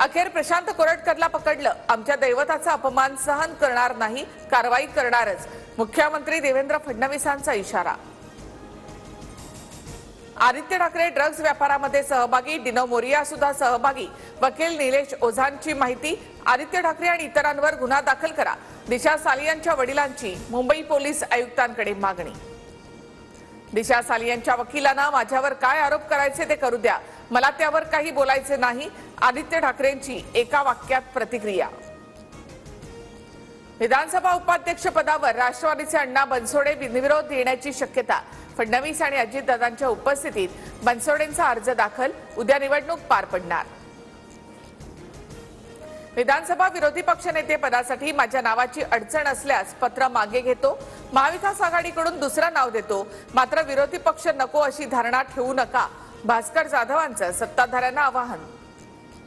अखेर प्रशांत कोरटकरला पकडलं. आमच्या दैवताचा अपमान सहन करणार नाही, कारवाई करणारच. मुख्यमंत्री देवेंद्र फडणवीसांचा इशारा. आदित्य ठाकरे ड्रग्ज व्यापारामध्ये सहभागी, डिनो मोरिया सुद्धा सहभागी. वकील निलेश ओझांची माहिती. आदित्य ठाकरे आणि इतरांवर गुन्हा दाखल करा. दिशा सालियांच्या वडिलांची मुंबई पोलीस आयुक्तांकडे मागणी. दिशा सालियांच्या वकिलांना माझ्यावर काय आरोप करायचे ते करू द्या, मला त्यावर काही बोलायचे नाही. आदित्य ठाकरेंची एका वाक्यात प्रतिक्रिया. विधानसभा उपाध्यक्ष पदावर राष्ट्रवादीचे अण्णा बनसोडे बिनविरोध येण्याची शक्यता. फडणवीस आणि अजितदादांच्या उपस्थितीत बनसोडेंचा अर्ज दाखल. उद्या निवडणूक पार पडणार. विधानसभा विरोधी पक्षनेते पदासाठी माझ्या नावाची अडचण असल्यास पत्र मागे घेतो. महाविकास आघाडीकडून दुसरं नाव देतो, मात्र विरोधी पक्ष नको अशी धारणा ठेवू नका. भास्कर जाधवांचं सत्ताधाऱ्यांना आवाहन.